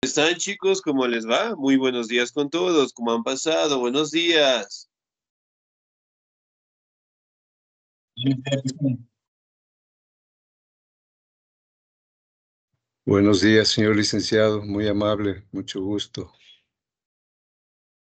¿Están chicos? ¿Cómo les va? Muy buenos días con todos. ¿Cómo han pasado? Buenos días. Buenos días, señor licenciado, muy amable, mucho gusto.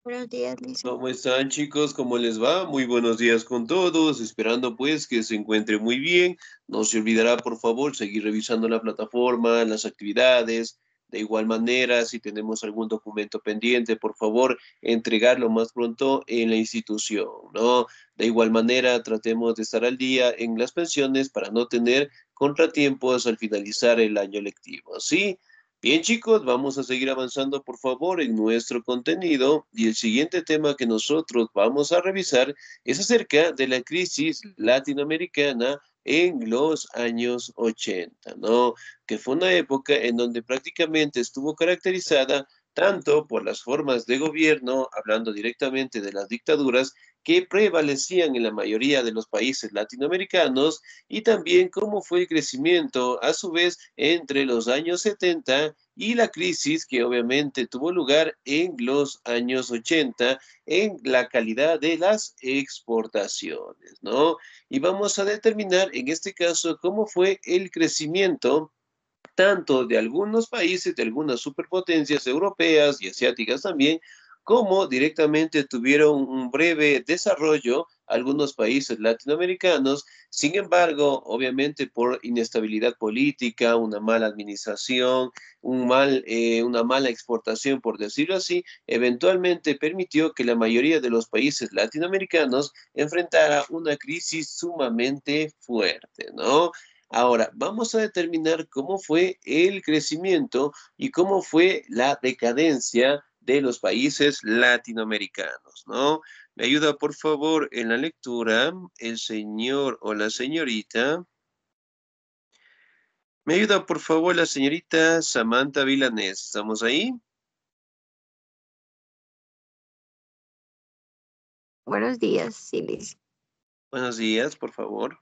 Buenos días, Lisa. ¿Cómo están chicos? ¿Cómo les va? Muy buenos días con todos. Esperando pues que se encuentre muy bien. No se olvidará, por favor, seguir revisando la plataforma, las actividades. De igual manera, si tenemos algún documento pendiente, por favor, entregarlo más pronto en la institución, ¿no? De igual manera, tratemos de estar al día en las pensiones para no tener contratiempos al finalizar el año lectivo, ¿sí? Bien, chicos, vamos a seguir avanzando, por favor, en nuestro contenido y el siguiente tema que nosotros vamos a revisar es acerca de la crisis latinoamericana en los años 80, ¿no? Que fue una época en donde prácticamente estuvo caracterizada tanto por las formas de gobierno, hablando directamente de las dictaduras, que prevalecían en la mayoría de los países latinoamericanos y también cómo fue el crecimiento a su vez entre los años 70 y la crisis que obviamente tuvo lugar en los años 80 en la calidad de las exportaciones, ¿no? Y vamos a determinar en este caso cómo fue el crecimiento tanto de algunos países, de algunas superpotencias europeas y asiáticas también, como directamente tuvieron un breve desarrollo algunos países latinoamericanos. Sin embargo, obviamente por inestabilidad política, una mala administración, una mala exportación, por decirlo así, eventualmente permitió que la mayoría de los países latinoamericanos enfrentara una crisis sumamente fuerte, ¿no? Ahora, vamos a determinar cómo fue el crecimiento y cómo fue la decadencia de los países latinoamericanos, ¿no? Me ayuda, por favor, en la lectura el señor o la señorita. Me ayuda, por favor, la señorita Samantha Vilanés. ¿Estamos ahí? Buenos días, Silis. Buenos días, por favor.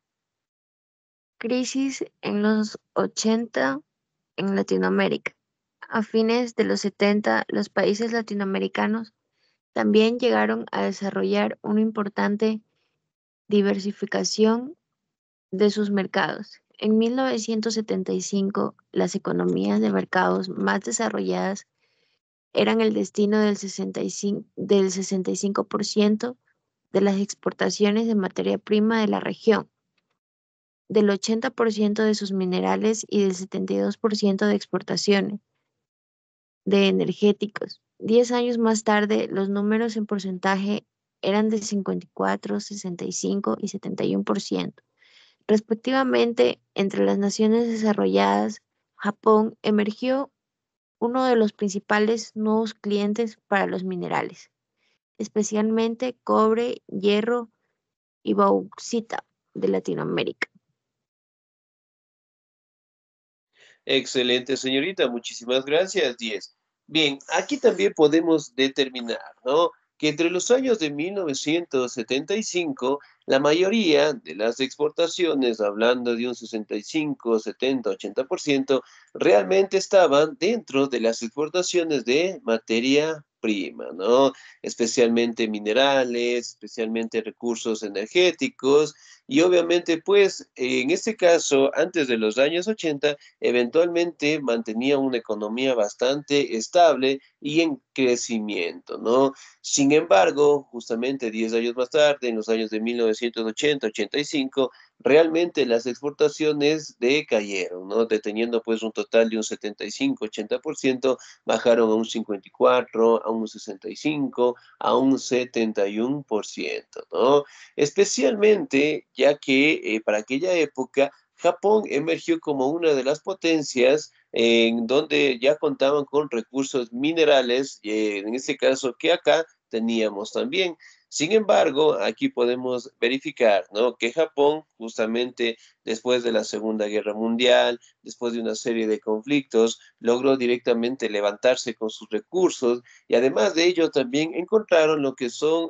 Crisis en los 80 en Latinoamérica. A fines de los 70, los países latinoamericanos también llegaron a desarrollar una importante diversificación de sus mercados. En 1975, las economías de mercados más desarrolladas eran el destino del 65% de las exportaciones de materia prima de la región, del 80% de sus minerales y del 72% de exportaciones de energéticos. 10 años más tarde, los números en porcentaje eran de 54, 65 y 71%. Respectivamente, entre las naciones desarrolladas, Japón emergió uno de los principales nuevos clientes para los minerales, especialmente cobre, hierro y bauxita de Latinoamérica. Excelente, señorita. Muchísimas gracias, 10. Bien, aquí también podemos determinar, ¿no? Que entre los años de 1975, la mayoría de las exportaciones, hablando de un 65, 70, 80%, realmente estaban dentro de las exportaciones de materia prima, ¿no? Especialmente minerales, especialmente recursos energéticos y obviamente, pues, en este caso, antes de los años 80, eventualmente mantenía una economía bastante estable y en crecimiento, ¿no? Sin embargo, justamente 10 años más tarde, en los años de 1980-85, realmente las exportaciones decayeron, ¿no? Deteniendo pues un total de un 75-80%, bajaron a un 54, a un 65, a un 71%, ¿no? Especialmente ya que para aquella época Japón emergió como una de las potencias en donde ya contaban con recursos minerales, en este caso que acá teníamos también. Sin embargo, aquí podemos verificar, ¿no? Que Japón, justamente después de la Segunda Guerra Mundial, después de una serie de conflictos, logró directamente levantarse con sus recursos y además de ello también encontraron lo que son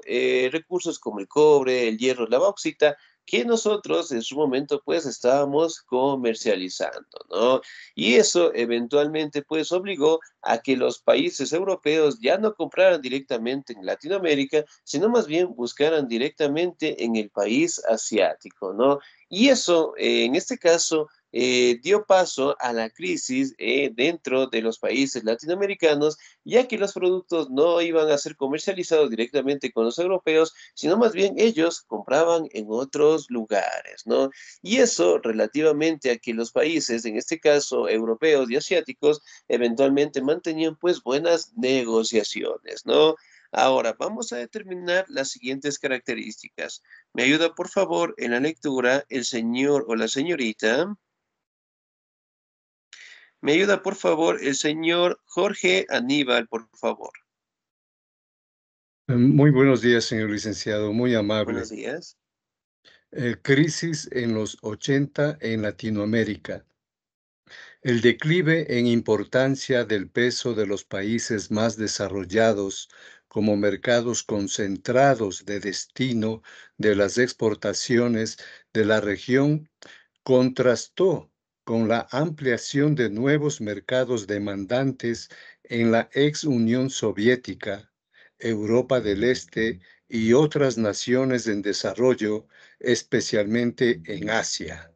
recursos como el cobre, el hierro, la bauxita, que nosotros en su momento pues estábamos comercializando, ¿no? Y eso eventualmente pues obligó a que los países europeos ya no compraran directamente en Latinoamérica, sino más bien buscaran directamente en el país asiático, ¿no? Y eso, en este caso, dio paso a la crisis dentro de los países latinoamericanos, ya que los productos no iban a ser comercializados directamente con los europeos, sino más bien ellos compraban en otros lugares, ¿no? Y eso relativamente a que los países, en este caso europeos y asiáticos, eventualmente mantenían pues buenas negociaciones, ¿no? Ahora, vamos a determinar las siguientes características. ¿Me ayuda, por favor, en la lectura el señor o la señorita? ¿Me ayuda, por favor, el señor Jorge Aníbal, por favor? Muy buenos días, señor licenciado, muy Buenos amable. días. Crisis en los 80 en Latinoamérica. El declive en importancia del peso de los países más desarrollados como mercados concentrados de destino de las exportaciones de la región contrastó con la ampliación de nuevos mercados demandantes en la ex Unión Soviética, Europa del Este y otras naciones en desarrollo, especialmente en Asia.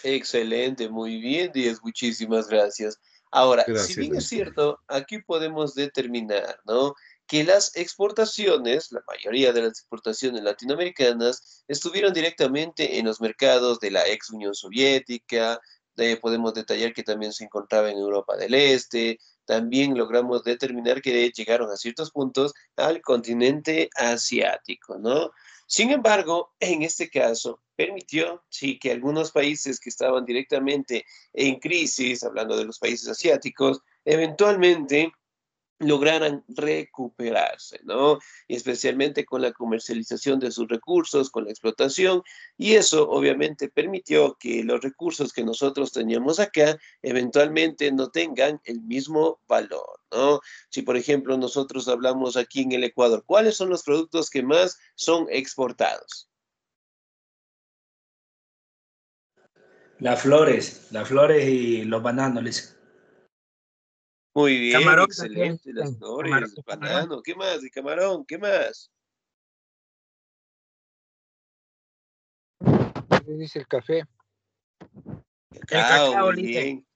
Excelente, muy bien, Díaz, muchísimas gracias. Ahora, si Gracias, bien es maestro. cierto, aquí podemos determinar, ¿no? Que las exportaciones, la mayoría de las exportaciones latinoamericanas, estuvieron directamente en los mercados de la ex Unión Soviética, podemos detallar que también se encontraba en Europa del Este, también logramos determinar que llegaron a ciertos puntos al continente asiático, ¿no? Sin embargo, en este caso, permitió, sí, que algunos países que estaban directamente en crisis, hablando de los países asiáticos, eventualmente lograran recuperarse, ¿no? Y especialmente con la comercialización de sus recursos, con la explotación, y eso obviamente permitió que los recursos que nosotros teníamos acá eventualmente no tengan el mismo valor, ¿no? Si por ejemplo nosotros hablamos aquí en el Ecuador, ¿cuáles son los productos que más son exportados? Las flores y los bananos, Liz. Muy bien, Camarón también, excelente, las camarón, flores, camarón. banano, ¿qué más? Y camarón, ¿qué más? ¿Qué dice el café? El Cacao, cacao, muy Lice. bien.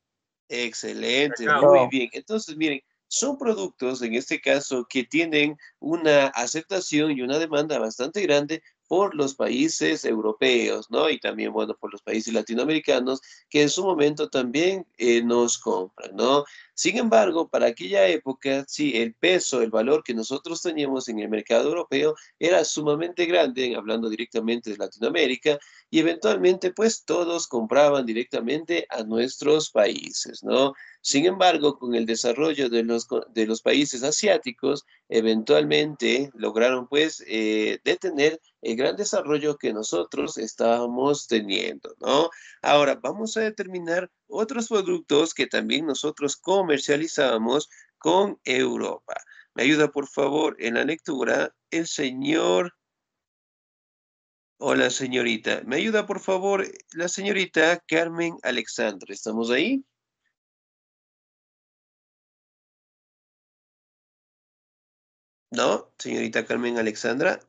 Excelente, Cacao. muy bien. Entonces, miren, son productos en este caso que tienen una aceptación y una demanda bastante grande por los países europeos, ¿no? Y también, bueno, por los países latinoamericanos que en su momento también nos compran, ¿no? Sin embargo, para aquella época, sí, el peso, el valor que nosotros teníamos en el mercado europeo era sumamente grande, hablando directamente de Latinoamérica, y eventualmente pues todos compraban directamente a nuestros países, ¿no? Sin embargo, con el desarrollo de los países asiáticos, eventualmente lograron pues detener el gran desarrollo que nosotros estábamos teniendo, ¿no? Ahora, vamos a determinar otros productos que también nosotros comercializábamos con Europa. Me ayuda, por favor, en la lectura el señor. Hola, señorita. ¿Me ayuda, por favor, la señorita Carmen Alexandra? ¿Estamos ahí? ¿No? Señorita Carmen Alexandra.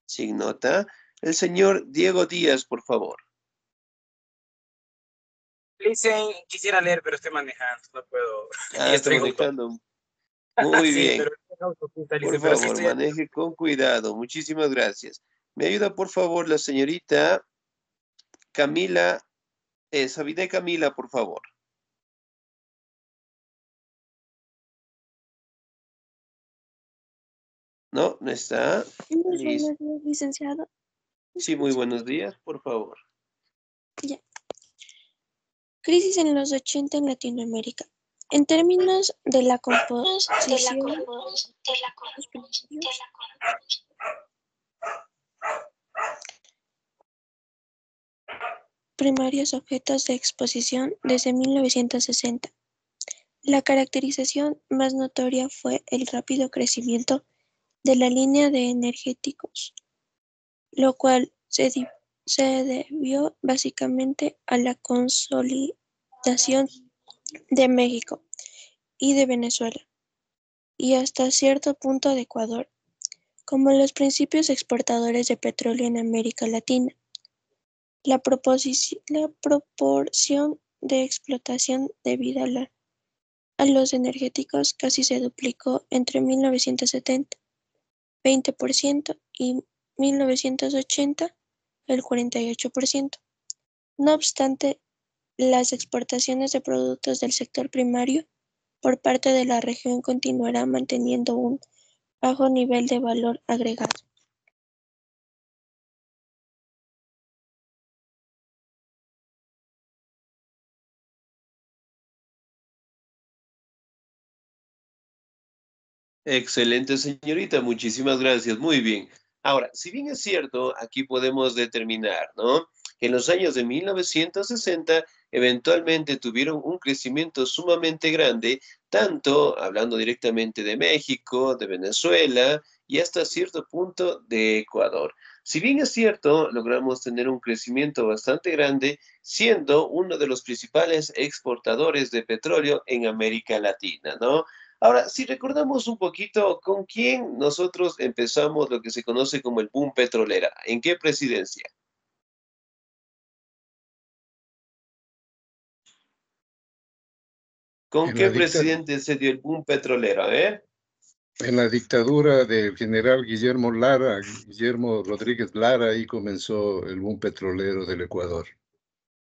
Sin nota. El señor Diego Díaz, por favor. Dicen, quisiera leer, pero estoy manejando, no puedo. Y Ah, está estoy en autopista. manejando. Muy Sí, bien. pero estoy en autopista, Por dice, pero sí favor, estoy. maneje con cuidado. Muchísimas gracias. ¿Me ayuda, por favor, la señorita Camila, Sabine Camila, por favor? No, no está. Muy Listo. buenos días, licenciado. ¿Me Sí, muy escucha? buenos días, por favor. Ya. Crisis en los 80 en Latinoamérica. En términos de la composición de los primarios objetos de exposición desde 1960. La caracterización más notoria fue el rápido crecimiento de la línea de energéticos, lo cual se, di- se debió básicamente a la consolidación de México y de Venezuela, y hasta cierto punto de Ecuador, como los principales exportadores de petróleo en América Latina. La proporción de explotación debida a los energéticos casi se duplicó entre 1970, 20%, y 1980, el 48%. No obstante, las exportaciones de productos del sector primario por parte de la región continuarán manteniendo un bajo nivel de valor agregado. Excelente, señorita, muchísimas gracias, muy bien. Ahora, si bien es cierto, aquí podemos determinar, ¿no? Que en los años de 1960 eventualmente tuvieron un crecimiento sumamente grande, tanto hablando directamente de México, de Venezuela y hasta cierto punto de Ecuador. Si bien es cierto, logramos tener un crecimiento bastante grande, siendo uno de los principales exportadores de petróleo en América Latina, ¿no? Ahora, si recordamos un poquito con quién nosotros empezamos lo que se conoce como el boom petrolera, ¿en qué presidencia? ¿Con En la qué dicta- presidente se dio el boom petrolero? A ver. en la dictadura del general Guillermo Rodríguez Lara, ahí comenzó el boom petrolero del Ecuador.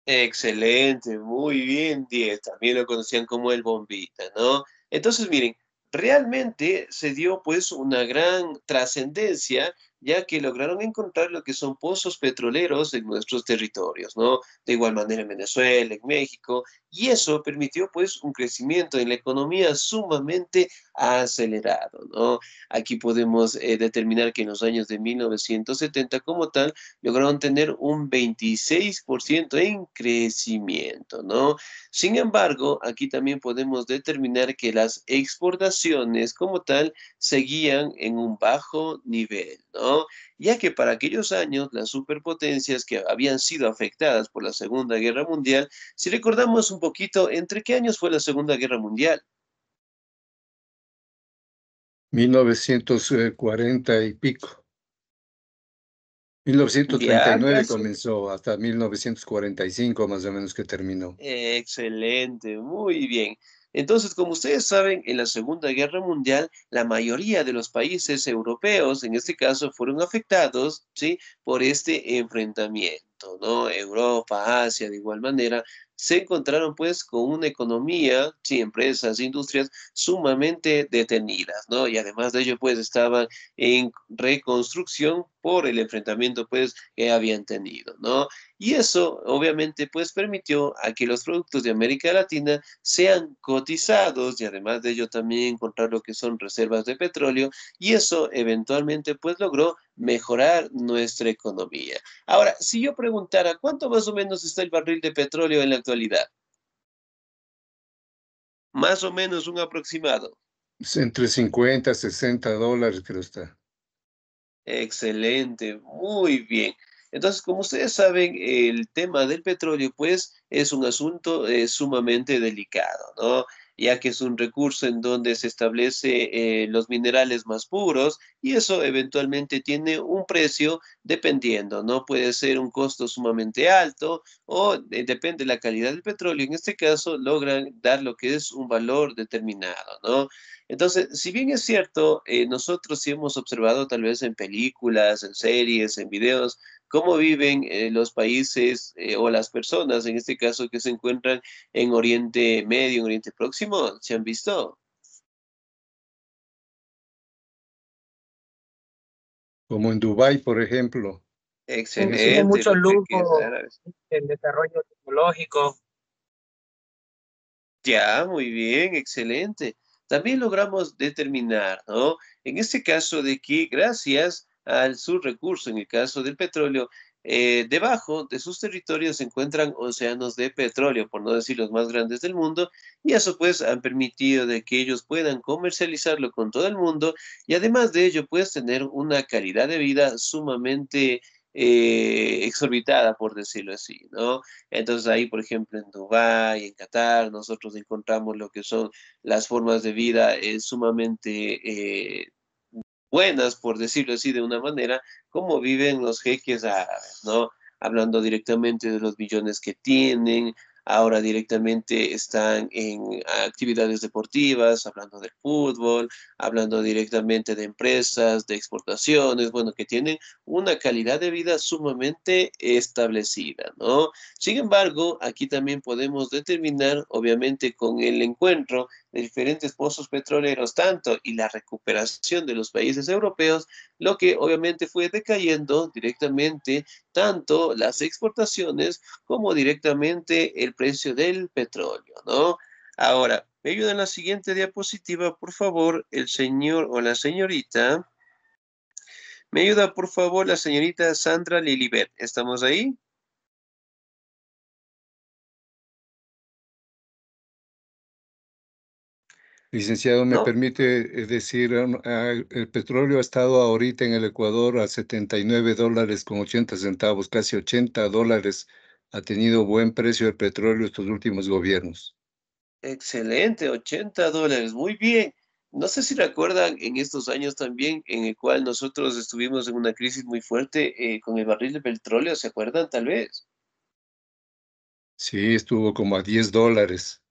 Excelente, muy bien, 10. También lo conocían como el Bombita, ¿no? Entonces, miren, realmente se dio pues una gran trascendencia, ya que lograron encontrar lo que son pozos petroleros en nuestros territorios, ¿no? De igual manera en Venezuela, en México, y eso permitió pues un crecimiento en la economía sumamente acelerado, ¿no? Aquí podemos determinar que en los años de 1970 como tal, lograron tener un 26% en crecimiento, ¿no? Sin embargo, aquí también podemos determinar que las exportaciones como tal seguían en un bajo nivel, ¿no? Ya que para aquellos años las superpotencias que habían sido afectadas por la Segunda Guerra Mundial, si recordamos un poquito, ¿entre qué años fue la Segunda Guerra Mundial? 1940 y pico. Ya 1939 casi. comenzó, hasta 1945 más o menos que terminó. Excelente, muy bien. Entonces, como ustedes saben, en la Segunda Guerra Mundial, la mayoría de los países europeos, en este caso, fueron afectados, ¿sí? Por este enfrentamiento, ¿no? Europa, Asia, de igual manera, se encontraron pues con una economía, sí, empresas, industrias sumamente detenidas, ¿no? Y además de ello, pues estaban en reconstrucción por el enfrentamiento, pues, que habían tenido, ¿no? Y eso obviamente pues permitió a que los productos de América Latina sean cotizados y además de ello también encontrar lo que son reservas de petróleo y eso eventualmente pues logró mejorar nuestra economía. Ahora, si yo preguntara, ¿cuánto más o menos está el barril de petróleo en la actualidad? Más o menos un aproximado. Es entre 50 y $60 creo está. Excelente, muy bien. Entonces, como ustedes saben, el tema del petróleo, pues, es un asunto sumamente delicado, ¿no? Ya que es un recurso en donde se establece los minerales más puros y eso eventualmente tiene un precio dependiendo, ¿no? Puede ser un costo sumamente alto o depende de la calidad del petróleo. En este caso, logran dar lo que es un valor determinado, ¿no? Entonces, si bien es cierto, nosotros sí hemos observado tal vez en películas, en series, en videos, cómo viven los países o las personas, en este caso, que se encuentran en Oriente Medio, en Oriente Próximo, ¿se han visto? Como en Dubái, por ejemplo. Consume Excelente, mucho los jeques lujo, árabes. el desarrollo tecnológico. Ya, muy bien, excelente. También logramos determinar, ¿no? En este caso de que gracias al su recurso, en el caso del petróleo, debajo de sus territorios se encuentran océanos de petróleo, por no decir los más grandes del mundo, y eso pues han permitido de que ellos puedan comercializarlo con todo el mundo y además de ello pues tener una calidad de vida sumamente exorbitada, por decirlo así, ¿no? Entonces ahí, por ejemplo, en Dubái, en Qatar, nosotros encontramos lo que son las formas de vida sumamente buenas, por decirlo así de una manera, como viven los jeques árabes, ¿no? Hablando directamente de los millones que tienen, ahora directamente están en actividades deportivas, hablando del fútbol, hablando directamente de empresas, de exportaciones, bueno, que tienen una calidad de vida sumamente establecida, ¿no? Sin embargo, aquí también podemos determinar, obviamente, con el encuentro de diferentes pozos petroleros, tanto y la recuperación de los países europeos, lo que obviamente fue decayendo directamente tanto las exportaciones como directamente el precio del petróleo, ¿no? Ahora, me ayuda en la siguiente diapositiva, por favor, el señor o la señorita. Me ayuda, por favor, la señorita Sandra Lilibet. ¿Estamos ahí? Licenciado, ¿me ¿No? permite decir, el petróleo ha estado ahorita en el Ecuador a $79.80, casi $80. Ha tenido buen precio el petróleo estos últimos gobiernos. Excelente, $80. Muy bien. No sé si recuerdan en estos años también en el cual nosotros estuvimos en una crisis muy fuerte con el barril de petróleo, ¿se acuerdan tal vez? Sí, estuvo como a $10.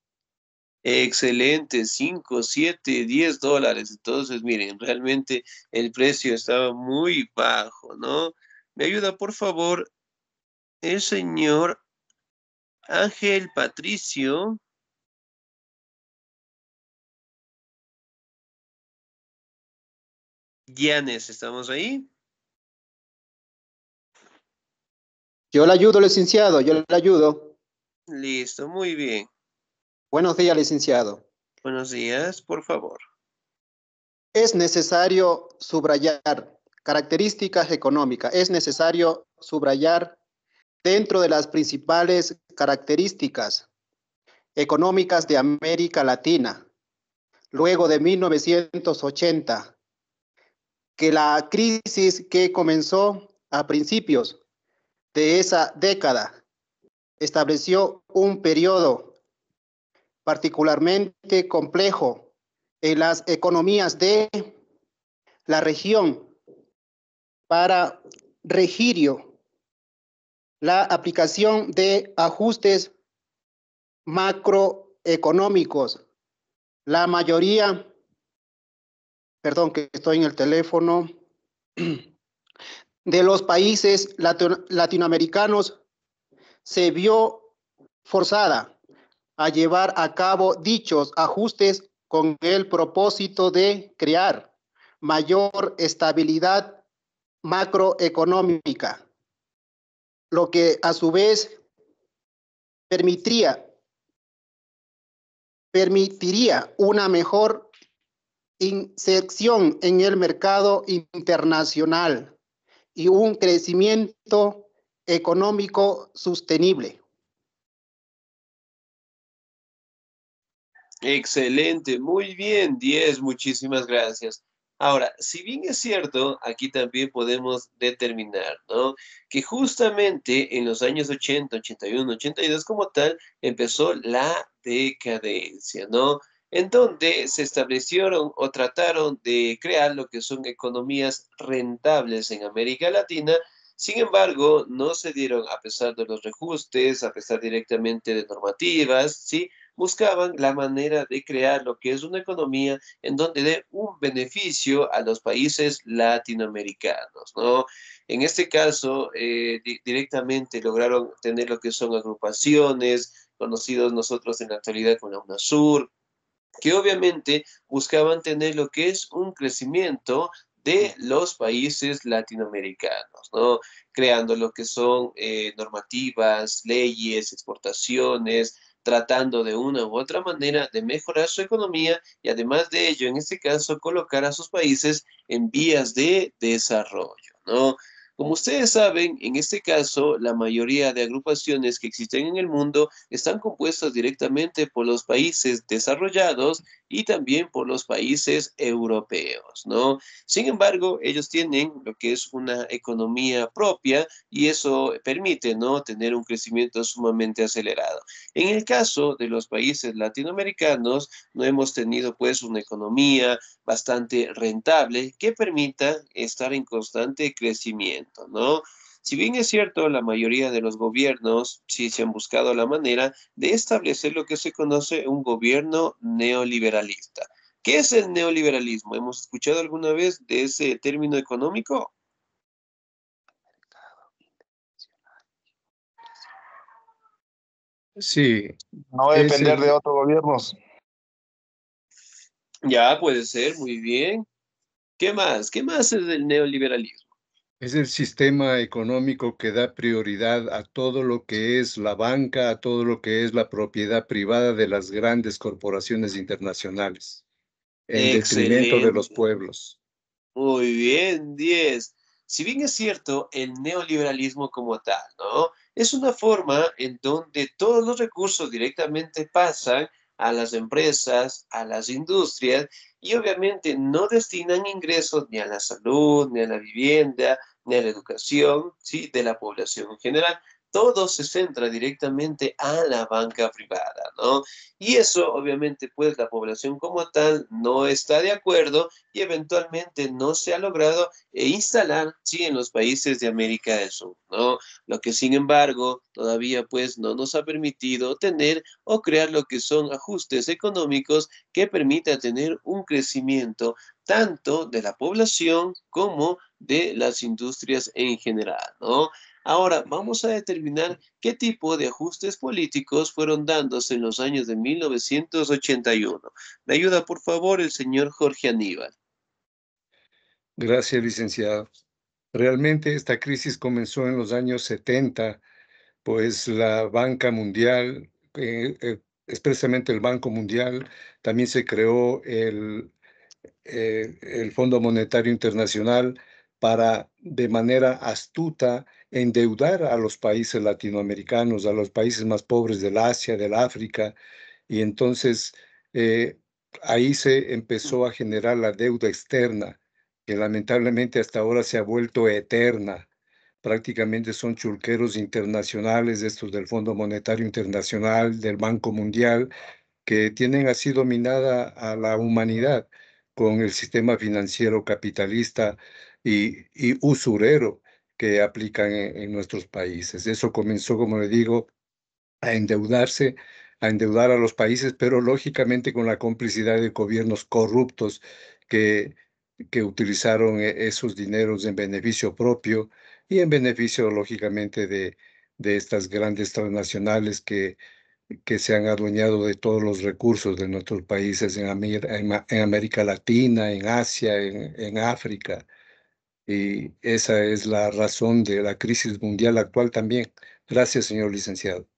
Excelente, 5, 7, $10. Entonces, miren, realmente el precio estaba muy bajo, ¿no? Me ayuda, por favor, el señor Ángel Patricio Llanes. ¿Estamos ahí? Yo le ayudo, licenciado, yo le ayudo. Listo, muy bien. Buenos días, licenciado. Buenos días, por favor. Es necesario subrayar características económicas. Es necesario subrayar dentro de las principales características económicas de América Latina, luego de 1980, que la crisis que comenzó a principios de esa década estableció un periodo particularmente complejo en las economías de la región para regir la aplicación de ajustes macroeconómicos. La mayoría, perdón que estoy en el teléfono, de los países latinoamericanos se vio forzada a llevar a cabo dichos ajustes con el propósito de crear mayor estabilidad macroeconómica, lo que a su vez permitiría una mejor inserción en el mercado internacional y un crecimiento económico sostenible. Excelente, muy bien, 10, muchísimas gracias. Ahora, si bien es cierto, aquí también podemos determinar, ¿no? Que justamente en los años 80, 81, 82 como tal, empezó la decadencia, ¿no? En donde se establecieron o trataron de crear lo que son economías rentables en América Latina. Sin embargo, no se dieron, a pesar de los reajustes, a pesar directamente de normativas, ¿sí? Buscaban la manera de crear lo que es una economía en donde dé un beneficio a los países latinoamericanos, ¿no? En este caso, directamente lograron tener lo que son agrupaciones, conocidos nosotros en la actualidad como la UNASUR, que obviamente buscaban tener lo que es un crecimiento de los países latinoamericanos, ¿no? Creando lo que son normativas, leyes, exportaciones, tratando de una u otra manera de mejorar su economía y además de ello, en este caso, colocar a sus países en vías de desarrollo, ¿no? Como ustedes saben, en este caso, la mayoría de agrupaciones que existen en el mundo están compuestas directamente por los países desarrollados y también por los países europeos, ¿no? Sin embargo, ellos tienen lo que es una economía propia y eso permite, ¿no?, tener un crecimiento sumamente acelerado. En el caso de los países latinoamericanos, no hemos tenido pues una economía bastante rentable que permita estar en constante crecimiento, ¿no? Si bien es cierto, la mayoría de los gobiernos sí se han buscado la manera de establecer lo que se conoce un gobierno neoliberalista. ¿Qué es el neoliberalismo? ¿Hemos escuchado alguna vez de ese término económico? Sí, No es depender de el, otros gobiernos. Ya, puede ser, muy bien. ¿Qué más? ¿Qué más es el neoliberalismo? es el sistema económico que da prioridad a todo lo que es la banca, a todo lo que es la propiedad privada de las grandes corporaciones internacionales, en detrimento de los Excelente. pueblos. Muy bien, 10. Si bien es cierto, el neoliberalismo como tal, ¿no? Es una forma en donde todos los recursos directamente pasan a las empresas, a las industrias, y obviamente no destinan ingresos ni a la salud, ni a la vivienda, ni a la educación, ¿sí?, de la población en general. Todo se centra directamente a la banca privada, ¿no? Y eso, obviamente, pues la población como tal no está de acuerdo y eventualmente no se ha logrado instalar, sí, en los países de América del Sur, ¿no? Lo que sin embargo todavía pues no nos ha permitido tener o crear lo que son ajustes económicos que permita tener un crecimiento tanto de la población como de las industrias en general, ¿no? Ahora vamos a determinar qué tipo de ajustes políticos fueron dándose en los años de 1981. ¿Me ayuda, por favor, el señor Jorge Aníbal? Gracias, licenciado. Realmente esta crisis comenzó en los años 70, pues la banca mundial, expresamente el Banco Mundial, también se creó el Fondo Monetario Internacional para, de manera astuta, endeudar a los países latinoamericanos, a los países más pobres del Asia, del África, y entonces eh, ahí se empezó a generar la deuda externa, que lamentablemente hasta ahora se ha vuelto eterna. Prácticamente son chulqueros internacionales, estos del Fondo Monetario Internacional, del Banco Mundial, que tienen así dominada a la humanidad con el sistema financiero capitalista y usurero que aplican en nuestros países. Eso comenzó, como le digo, a endeudarse, a endeudar a los países, pero lógicamente con la complicidad de gobiernos corruptos que, que utilizaron esos dineros en beneficio propio y en beneficio, lógicamente, de estas grandes transnacionales que se han adueñado de todos los recursos de nuestros países en América Latina, en Asia, en África. Y esa es la razón de la crisis mundial actual también. Gracias, señor licenciado.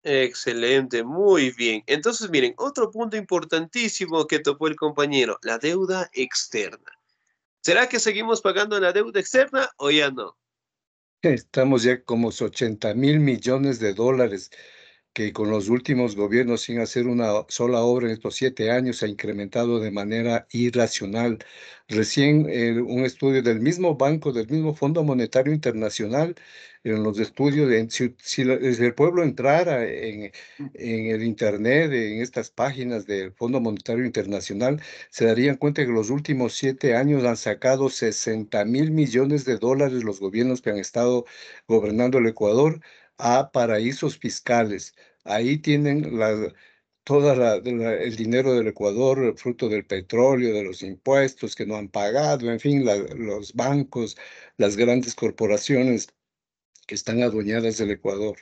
Excelente, muy bien. Entonces, miren, otro punto importantísimo que topó el compañero, la deuda externa. ¿Será que seguimos pagando la deuda externa o ya no? Estamos ya como 80.000 millones de dólares que con los últimos gobiernos, sin hacer una sola obra en estos 7 años, se ha incrementado de manera irracional. Recién un estudio del mismo banco, del mismo Fondo Monetario Internacional, en los estudios, si el pueblo entrara en el Internet, en estas páginas del Fondo Monetario Internacional, se darían cuenta que los últimos 7 años han sacado 60.000 millones de dólares los gobiernos que han estado gobernando el Ecuador a paraísos fiscales. Ahí tienen el dinero del Ecuador, fruto del petróleo, de los impuestos que no han pagado, en fin, los bancos, las grandes corporaciones que están adueñadas del Ecuador.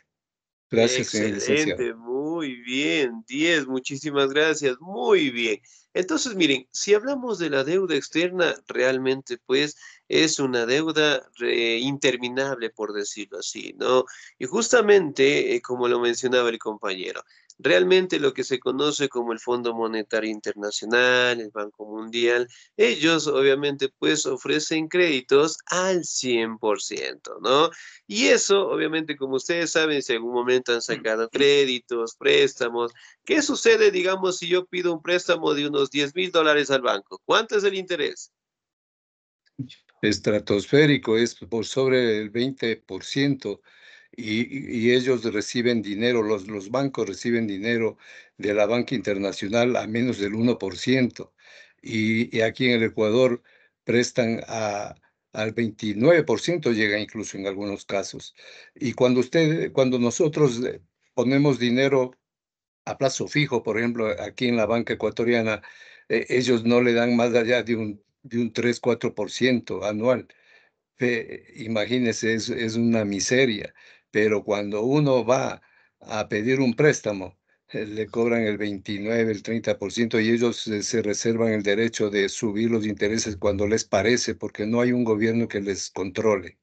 Gracias, señor licenciado. Excelente, muy bien, 10, muchísimas gracias, muy bien. Entonces, miren, si hablamos de la deuda externa, realmente pues es una deuda interminable, por decirlo así, ¿no? Y justamente, como lo mencionaba el compañero, realmente lo que se conoce como el Fondo Monetario Internacional, el Banco Mundial, ellos obviamente pues ofrecen créditos al 100%, ¿no? Y eso, obviamente, como ustedes saben, si en algún momento han sacado créditos, préstamos, ¿qué sucede, digamos, si yo pido un préstamo de unos $10,000 al banco? ¿Cuánto es el interés? Estratosférico, es por sobre el 20%, y ellos reciben dinero, los bancos reciben dinero de la banca internacional a menos del 1%, y aquí en el Ecuador prestan al 29%, llega incluso en algunos casos. Y cuando nosotros ponemos dinero a plazo fijo, por ejemplo, aquí en la banca ecuatoriana, ellos no le dan más allá de un 3-4% anual. Imagínese, es una miseria, pero cuando uno va a pedir un préstamo, le cobran el 29, el 30%, y ellos se reservan el derecho de subir los intereses cuando les parece, porque no hay un gobierno que les controle.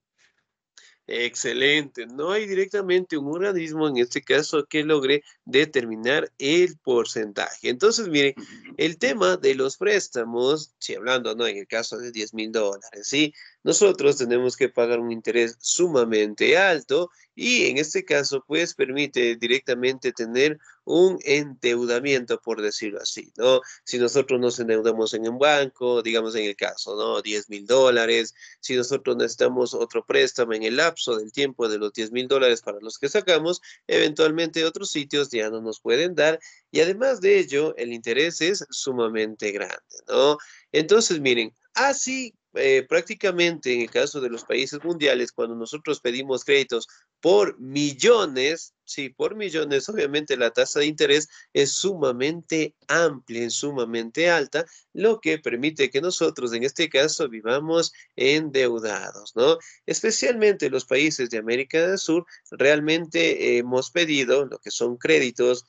Excelente. No hay directamente un organismo, en este caso, que logre determinar el porcentaje. Entonces, miren, el tema de los préstamos, si hablando, ¿no? En el caso de $10,000, ¿sí? Nosotros tenemos que pagar un interés sumamente alto y en este caso, pues, permite directamente tener un endeudamiento, por decirlo así, ¿no? Si nosotros nos endeudamos en un banco, digamos en el caso, ¿no? $10,000, si nosotros necesitamos otro préstamo en el lapso del tiempo de los $10,000 para los que sacamos, eventualmente otros sitios ya no nos pueden dar y además de ello, el interés es sumamente grande, ¿no? Entonces, miren, así prácticamente en el caso de los países mundiales, cuando nosotros pedimos créditos por millones, sí, por millones, obviamente la tasa de interés es sumamente amplia, es sumamente alta, lo que permite que nosotros en este caso vivamos endeudados, ¿no? Especialmente los países de América del Sur, realmente hemos pedido lo que son créditos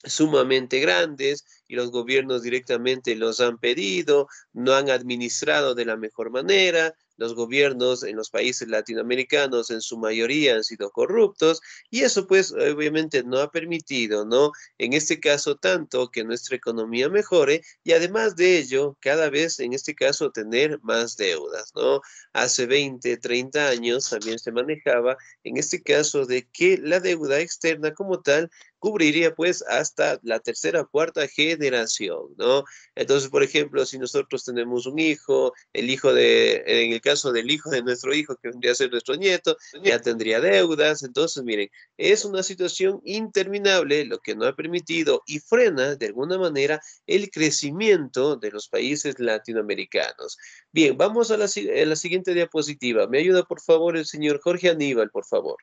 sumamente grandes y los gobiernos directamente los han pedido, no han administrado de la mejor manera, los gobiernos en los países latinoamericanos en su mayoría han sido corruptos y eso pues obviamente no ha permitido, ¿no? En este caso tanto que nuestra economía mejore y además de ello cada vez en este caso tener más deudas, ¿no? Hace 20, 30 años también se manejaba en este caso de que la deuda externa como tal cubriría pues hasta la tercera o cuarta generación, ¿no? Entonces, por ejemplo, si nosotros tenemos un hijo, en el caso del hijo de nuestro hijo, que vendría a ser nuestro nieto, ya tendría deudas. Entonces, miren, es una situación interminable, lo que no ha permitido y frena de alguna manera el crecimiento de los países latinoamericanos. Bien, vamos a la siguiente diapositiva. ¿Me ayuda, por favor, el señor Jorge Aníbal, por favor?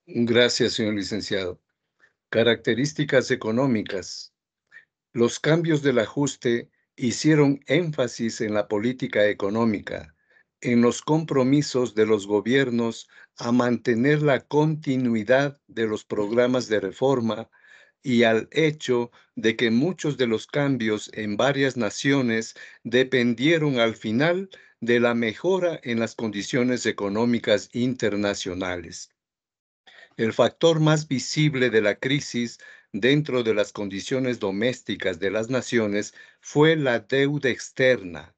Gracias, señor licenciado. Características económicas. Los cambios del ajuste hicieron énfasis en la política económica, en los compromisos de los gobiernos a mantener la continuidad de los programas de reforma y al hecho de que muchos de los cambios en varias naciones dependieron al final de la mejora en las condiciones económicas internacionales. El factor más visible de la crisis dentro de las condiciones domésticas de las naciones fue la deuda externa.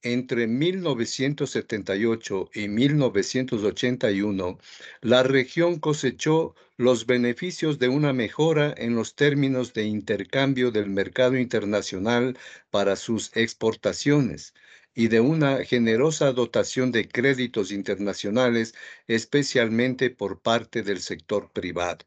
Entre 1978 y 1981, la región cosechó los beneficios de una mejora en los términos de intercambio del mercado internacional para sus exportaciones y de una generosa dotación de créditos internacionales, especialmente por parte del sector privado.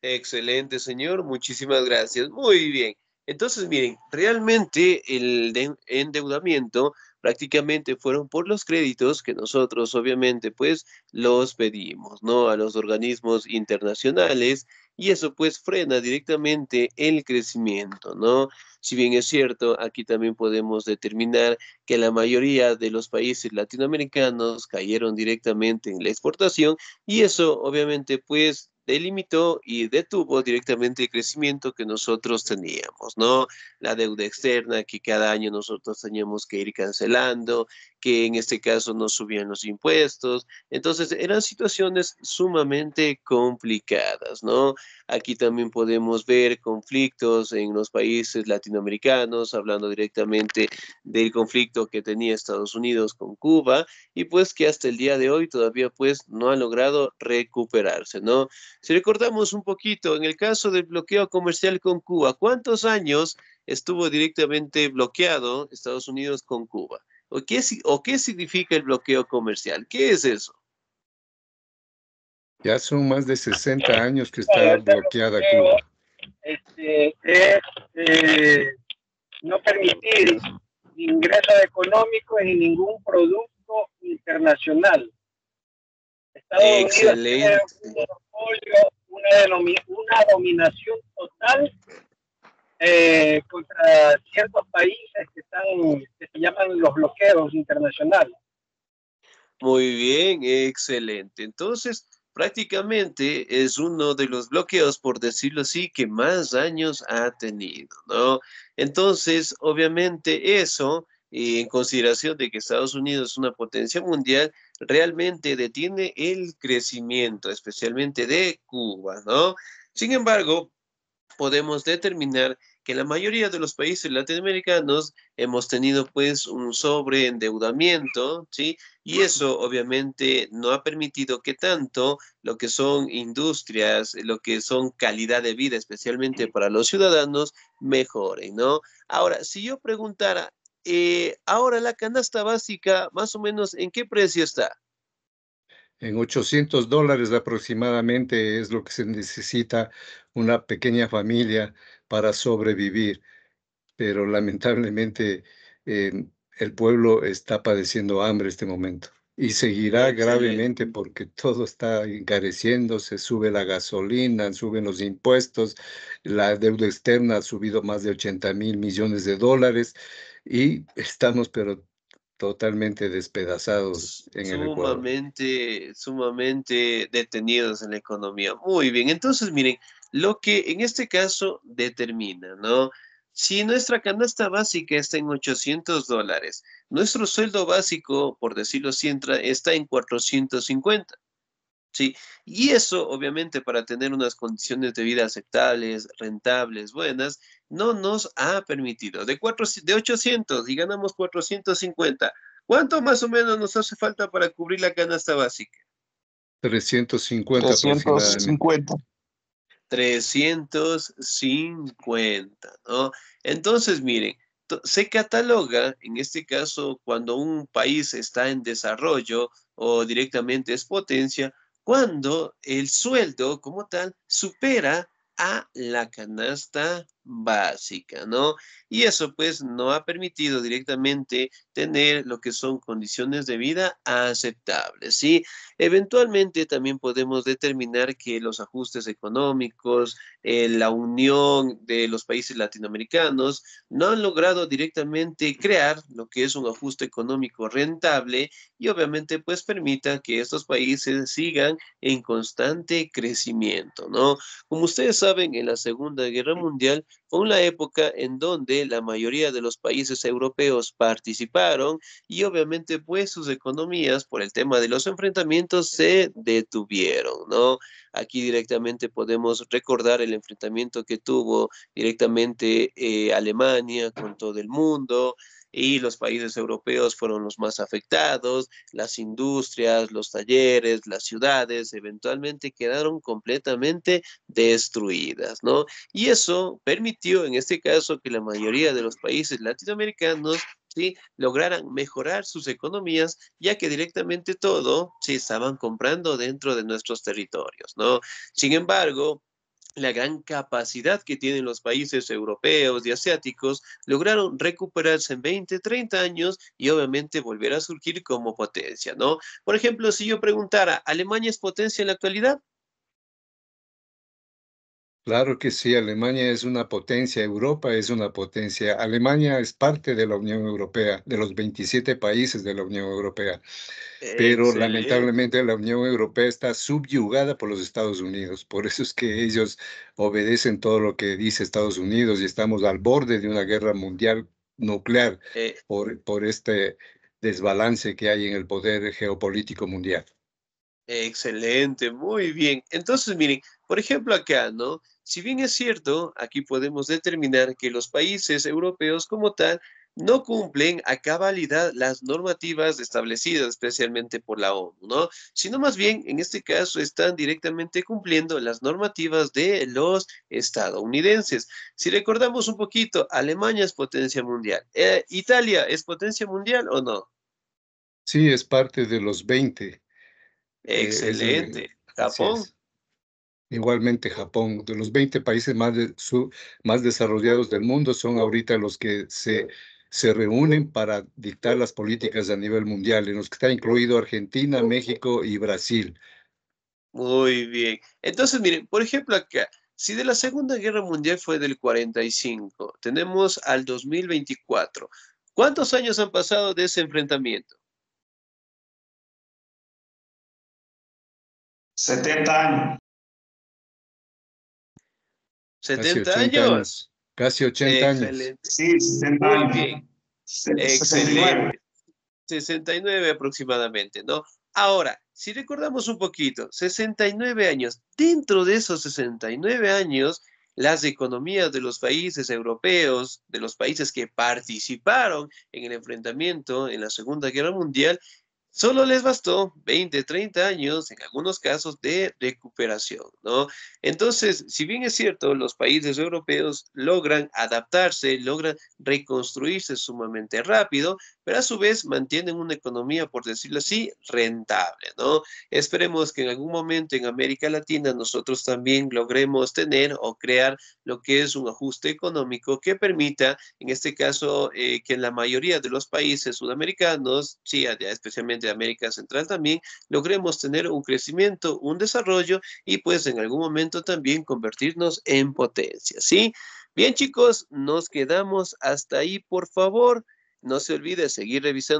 Excelente, señor. Muchísimas gracias. Muy bien. Entonces, miren, realmente el endeudamiento prácticamente fueron por los créditos que nosotros, obviamente, pues los pedimos, ¿no? A los organismos internacionales y eso pues frena directamente el crecimiento, ¿no? Si bien es cierto, aquí también podemos determinar que la mayoría de los países latinoamericanos cayeron directamente en la exportación y eso obviamente pues delimitó y detuvo directamente el crecimiento que nosotros teníamos, ¿no? La deuda externa que cada año nosotros teníamos que ir cancelando, que en este caso no subían los impuestos. Entonces eran situaciones sumamente complicadas, ¿no? Aquí también podemos ver conflictos en los países latinoamericanos, hablando directamente del conflicto que tenía Estados Unidos con Cuba y pues que hasta el día de hoy todavía pues no ha logrado recuperarse, ¿no? Si recordamos un poquito, en el caso del bloqueo comercial con Cuba, ¿cuántos años estuvo directamente bloqueado Estados Unidos con Cuba? ¿O qué significa el bloqueo comercial? ¿Qué es eso? Ya son más de 60 años que Bueno, está este bloqueada bloqueo Cuba. es no permitir ingresos económicos en ningún producto internacional. Estados Unidos tiene Excelente. un monopolio, una dominación total contra ciertos países que se llaman los bloqueos internacionales. Muy bien, excelente. Entonces, prácticamente es uno de los bloqueos, por decirlo así, que más años ha tenido, ¿no? Entonces, obviamente eso, en consideración de que Estados Unidos es una potencia mundial, realmente detiene el crecimiento, especialmente de Cuba, ¿no? Sin embargo, podemos determinar que la mayoría de los países latinoamericanos hemos tenido pues un sobreendeudamiento, ¿sí? Y eso obviamente no ha permitido que tanto lo que son industrias, lo que son calidad de vida, especialmente para los ciudadanos, mejoren, ¿no? Ahora, si yo preguntara, ahora la canasta básica, más o menos, ¿en qué precio está? En $800 aproximadamente es lo que se necesita una pequeña familia para sobrevivir, pero lamentablemente el pueblo está padeciendo hambre en este momento y seguirá Excelente. gravemente porque todo está encareciendo, se sube la gasolina, suben los impuestos, la deuda externa ha subido más de 80.000 millones de dólares y estamos pero totalmente despedazados en el Ecuador. Sumamente detenidos en la economía. Muy bien, entonces miren, lo que en este caso determina, ¿no? Si nuestra canasta básica está en $800, nuestro sueldo básico, por decirlo así, está en 450. Sí, y eso obviamente para tener unas condiciones de vida aceptables, rentables, buenas, no nos ha permitido. De 800 y ganamos 450, ¿cuánto más o menos nos hace falta para cubrir la canasta básica? 350 aproximadamente. 350. 350, ¿no? Entonces, miren, se cataloga, en este caso, cuando un país está en desarrollo o directamente es potencia, cuando el sueldo como tal supera a la canasta básica, ¿no? Y eso pues no ha permitido directamente tener lo que son condiciones de vida aceptables, ¿sí? Eventualmente también podemos determinar que los ajustes económicos, la unión de los países latinoamericanos no han logrado directamente crear lo que es un ajuste económico rentable y obviamente pues permita que estos países sigan en constante crecimiento, ¿no? Como ustedes saben, en la Segunda Guerra Mundial fue una época en donde la mayoría de los países europeos participaron y obviamente pues sus economías por el tema de los enfrentamientos se detuvieron, ¿no? Aquí directamente podemos recordar el enfrentamiento que tuvo directamente Alemania con todo el mundo y los países europeos fueron los más afectados, las industrias, los talleres, las ciudades eventualmente quedaron completamente destruidas, ¿no? Y eso permitió en este caso que la mayoría de los países latinoamericanos, ¿sí?, lograran mejorar sus economías, ya que directamente todo se estaban comprando dentro de nuestros territorios, ¿no? Sin embargo, la gran capacidad que tienen los países europeos y asiáticos lograron recuperarse en 20, 30 años y obviamente volver a surgir como potencia, ¿no? Por ejemplo, si yo preguntara, ¿Alemania es potencia en la actualidad? Claro que sí, Alemania es una potencia, Europa es una potencia. Alemania es parte de la Unión Europea, de los 27 países de la Unión Europea, pero Excelente. lamentablemente la Unión Europea está subyugada por los Estados Unidos. Por eso es que ellos obedecen todo lo que dice Estados Unidos y estamos al borde de una guerra mundial nuclear Eh, por este desbalance que hay en el poder geopolítico mundial. Excelente, muy bien. Entonces, miren, por ejemplo, acá, ¿no? Si bien es cierto, aquí podemos determinar que los países europeos como tal no cumplen a cabalidad las normativas establecidas especialmente por la ONU, ¿no? Sino más bien, en este caso, están directamente cumpliendo las normativas de los estadounidenses. Si recordamos un poquito, Alemania es potencia mundial. ¿Italia es potencia mundial o no? Sí, es parte de los 20. Excelente. Así Japón. es. Igualmente Japón, de los 20 países más desarrollados del mundo, son ahorita los que se reúnen para dictar las políticas a nivel mundial, en los que está incluido Argentina, México y Brasil. Muy bien. Entonces, miren, por ejemplo, acá, si de la Segunda Guerra Mundial fue del 45, tenemos al 2024. ¿Cuántos años han pasado de ese enfrentamiento? 70 años. Casi ¿70 80 años? años, casi 80 años. Excelente. Sí, 60 Muy años. bien. 69. Excelente. 69 aproximadamente, ¿no? Ahora, si recordamos un poquito, 69 años, dentro de esos 69 años, las economías de los países europeos, de los países que participaron en el enfrentamiento en la Segunda Guerra Mundial, solo les bastó 20, 30 años, en algunos casos, de recuperación, ¿no? Entonces, si bien es cierto, los países europeos logran adaptarse, logran reconstruirse sumamente rápido, pero a su vez mantienen una economía, por decirlo así, rentable, ¿no? Esperemos que en algún momento en América Latina nosotros también logremos tener o crear lo que es un ajuste económico que permita, en este caso, que en la mayoría de los países sudamericanos, sí, allá especialmente de América Central también, logremos tener un crecimiento, un desarrollo y pues en algún momento también convertirnos en potencia, ¿sí? Bien, chicos, nos quedamos hasta ahí, por favor. No se olvide seguir revisando